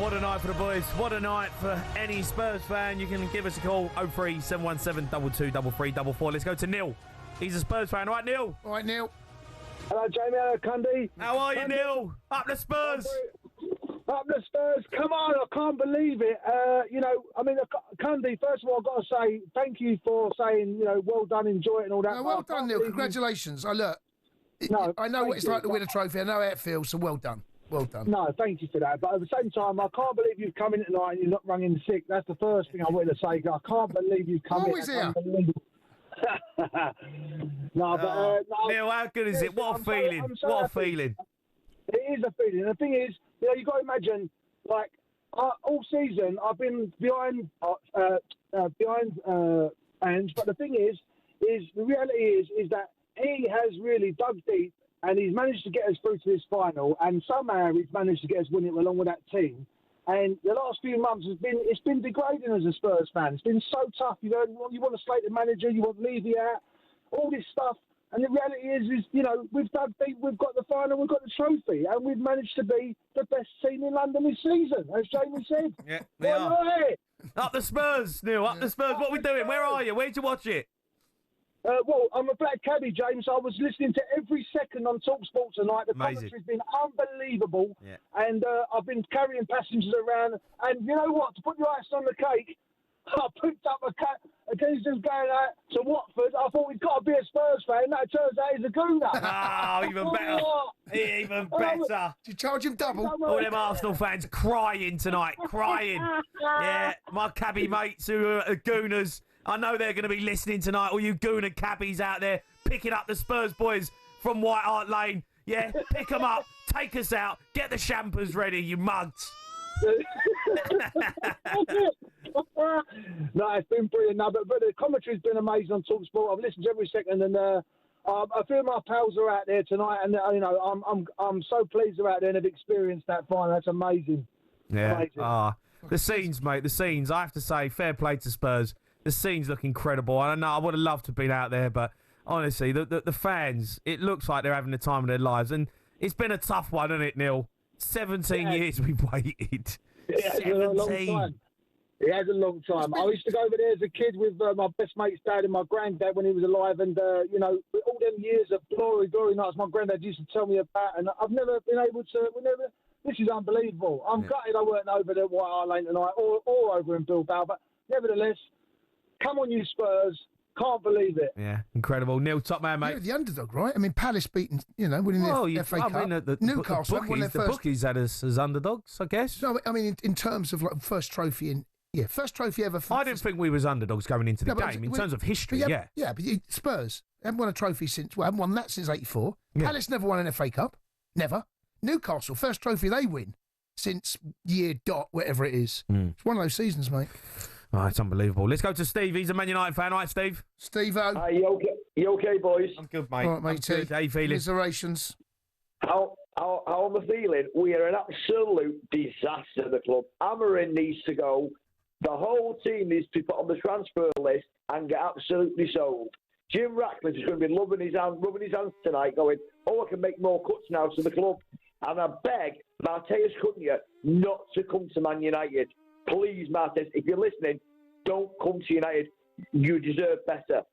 what a night for the boys. What a night for any Spurs fan. You can give us a call, 03717 223344. Let's go to Neil. He's a Spurs fan. All right, Neil? All right, Neil. Hello, Jamie. Hello, Cundy. How are you, Neil? Up the Spurs. Up the Spurs. Come on, I can't believe it. Cundy, first of all, I've got to say thank you for saying, well done, enjoy it and all that. Well done, Neil. Congratulations. I know what it's like to win a trophy. I know how it feels, so well done. Well done. No, thank you for that. But at the same time, I can't believe you've come in tonight and you're not rung in sick. That's the first thing I wanted to say. I can't believe you've come in. Always here. No, Neil, how good is it? What a feeling. What a feeling. It is a feeling. The thing is, you've got to imagine, all season I've been behind fans, but the thing is the reality is that he has really dug deep and he's managed to get us through to this final, and somehow he's managed to get us winning along with that team. And the last few months it's been degrading as a Spurs fan. It's been so tough. You want to slate the manager, you want Levy out, all this stuff. And the reality is we've dug deep, we've got the final, we've got the trophy, and we've managed to be the best team in London this season, as Jamie said. Yeah, we are. Up the Spurs, Neil, up the Spurs. What are we doing? Where are you? Where'd you watch it? Well, I'm a black cabbie, James. I was listening to every second on talkSPORT tonight. The commentary's been unbelievable. Yeah. And I've been carrying passengers around. And you know what? To put the ice on the cake, I picked up a geezer going out to Watford. I thought he'd got to be a Spurs fan. No, it turns out he's a gooner. Oh, even better. Even better. Did you charge him double? All them Arsenal fans crying tonight. Crying. Yeah, my cabbie mates who are gooners. I know they're going to be listening tonight. All you gooner cabbies out there picking up the Spurs boys from White Hart Lane. Yeah, pick them up. Take us out. Get the champers ready, you mugs. No, it's been brilliant. No, but the commentary's been amazing on talkSPORT. I've listened to every second, and I feel my pals are out there tonight, and I'm so pleased they're out there and have experienced that final. That's amazing. Yeah. Amazing. The scenes, mate. The scenes. I have to say, fair play to Spurs. The scenes look incredible. I know I would have loved to have been out there, but honestly, the fans, it looks like they're having the time of their lives. And it's been a tough one, hasn't it, Neil? 17 years we've waited. It has been a long time. It has a long time. I used to go over there as a kid with my best mate's dad and my granddad when he was alive. And, all them years of glory nights my granddad used to tell me about. And I've never been able to... This is unbelievable. I'm gutted I weren't over there at White Hart Lane tonight or over in Bilbao. But nevertheless... Come on, you Spurs. Can't believe it. Yeah, incredible. Neil, top man, mate. You're the underdog, right? I mean, Palace beating, winning the FA Cup. Newcastle won their first... The bookies had us as underdogs, I guess. No, I mean, in terms of first trophy first trophy ever. I didn't think we was underdogs going into the game in terms of history, Yeah, but Spurs haven't won a trophy haven't won that since 84. Yeah. Palace never won an FA Cup. Never. Newcastle, first trophy they win since year dot, whatever it is. It's one of those seasons, mate. Oh, it's unbelievable. Let's go to Steve. He's a Man United fan. All right, Steve? Steve-O. Hi, you okay, boys? I'm good, mate. All right, mate. Good. How you feeling? Commiserations. How am I feeling? We are an absolute disaster, the club. Amorim needs to go. The whole team needs to be put on the transfer list and get absolutely sold. Jim Ratcliffe is going to be rubbing his hands tonight going, I can make more cuts now to the club. And I beg Matheus Cunha not to come to Man United. Please, Matheus, if you're listening, don't come to United. You deserve better.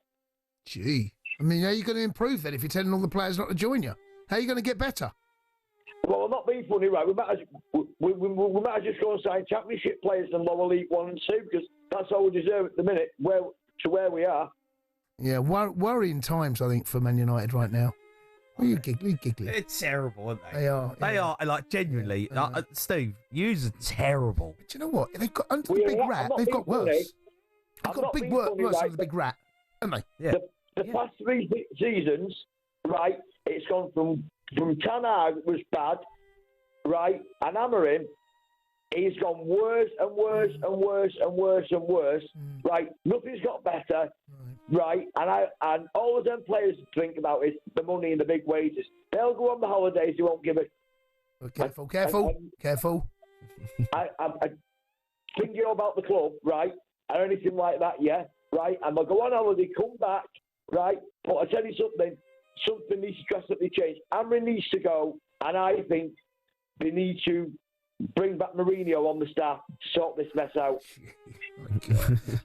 Gee. I mean, how are you going to improve then if you're telling all the players not to join you? How are you going to get better? Well, not being funny, right? We might as just go and sign Championship players in lower League 1 and 2 because that's all we deserve at the minute, where we are. Yeah, worrying times, I think, for Man United right now. Are you giggly? They're terrible, aren't they? They are. They are, like, genuinely. Steve, yous are terrible. But you know what? They've got, under the big rat, they've got worse. They've got big worse under the big rat, haven't they? Yeah. The past 3 seasons, right, it's gone from Ten Hag was bad, right, and Amorim, he's gone worse and worse and worse and worse and worse, right, nothing's got better, right, and all of them players think about is the money and the big wages. They'll go on the holidays, they won't give it. Careful. I'm thinking about the club, right, or anything like that, yeah, right, and they'll go on holiday, come back, right, but I tell you something needs to drastically change. Amorim needs to go, and I think they need to bring back Mourinho on the staff, sort this mess out.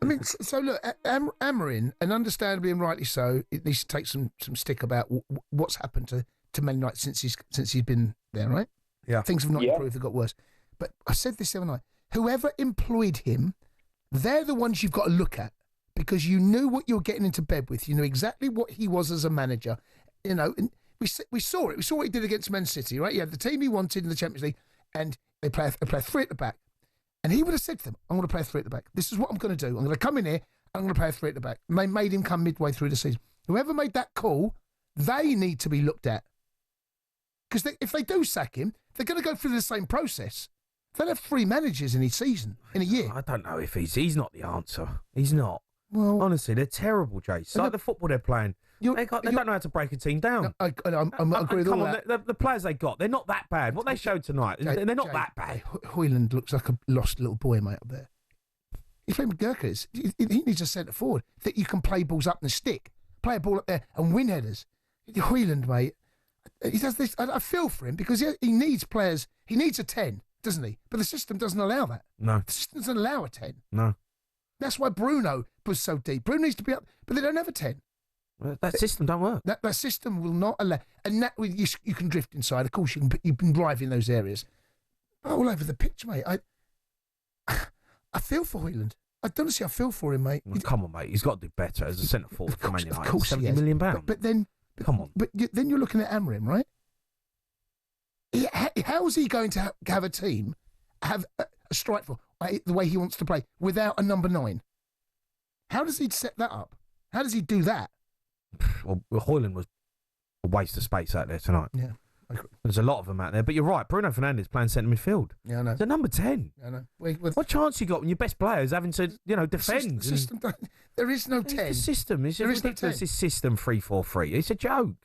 I mean, so look, Amorim, and understandably and rightly so, it needs to take some stick about what's happened to Man United since he's been there, right? Yeah. Things have not improved, they've got worse. But I said this the other night, whoever employed him, they're the ones you've got to look at, because you knew what you were getting into bed with. You knew exactly what he was as a manager. You know, and we saw it. We saw what he did against Man City, right? He had the team he wanted in the Champions League, and they play three at the back. And he would have said to them, I'm going to play three at the back. This is what I'm going to do. I'm going to come in here, and I'm going to play three at the back. And they made him come midway through the season. Whoever made that call, they need to be looked at. Because if they do sack him, they're going to go through the same process. They'll have 3 managers in each season, in a year. I don't know if he's not the answer. He's not. Well, honestly, they're terrible, Jace. It's like the football they're playing. They don't know how to break a team down. I agree with all that. The players they got, they're not that bad. What they showed tonight, they're not that bad. Højlund looks like a lost little boy, mate, up there. He's playing with Gurkhas. He needs a centre forward that you can play balls up in the stick, play a ball up there and win headers. Højlund, mate, he does this. I feel for him because he needs players. He needs a 10, doesn't he? But the system doesn't allow that. No. The system doesn't allow a 10. No. That's why Bruno was so deep. Bruno needs to be up, but they don't have a 10. That system don't work. That system will not allow, and that you can drift inside. Of course, you can drive in those areas. All over the pitch, mate. I feel for Højlund. Honestly, I feel for him, mate. Well, come on, mate. He's got to do better as a centre forward for Man United. Of course, £70 million. But then, come on. But then you're looking at Amorim, right? How is he going to have a team have a strike for the way he wants to play without a number 9? How does he set that up? How does he do that? Well, Højlund was a waste of space out there tonight. Yeah, I agree. There's a lot of them out there. But you're right, Bruno Fernandes playing centre midfield. Yeah, I know. It's a number 10. I know. What chance you got when your best players having to, defend? The system there is no 10. The system. It's there is no 10. This system 3-4-3. It's a joke.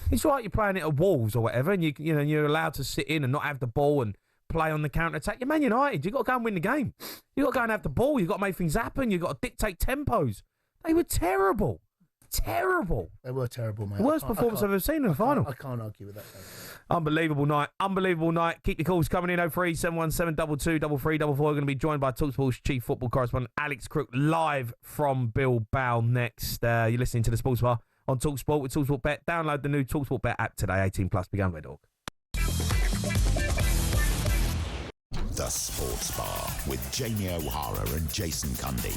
It's right. You're playing it at Wolves or whatever, and you're allowed to sit in and not have the ball and play on the counter attack. You're Man United. You've got to go and win the game. You've got to go and have the ball. You've got to make things happen. You've got to dictate tempos. They were terrible. Terrible. They were terrible, mate. The worst performance I've ever seen in the final. I can't argue with that. Unbelievable night. Unbelievable night. Keep your calls coming in. 03717 223344. We're going to be joined by talkSPORT's chief football correspondent, Alex Crook, live from Bilbao next. You're listening to the Sports Bar on talkSPORT with talkSPORT Bet. Download the new talkSPORT Bet app today. 18 plus. Begun Red Hawk. The Sports Bar with Jamie O'Hara and Jason Cundy.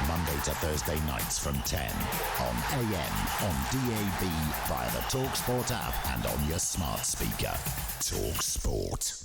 Monday to Thursday nights from 10 on AM, on DAB, via the talkSPORT app and on your smart speaker. talkSPORT.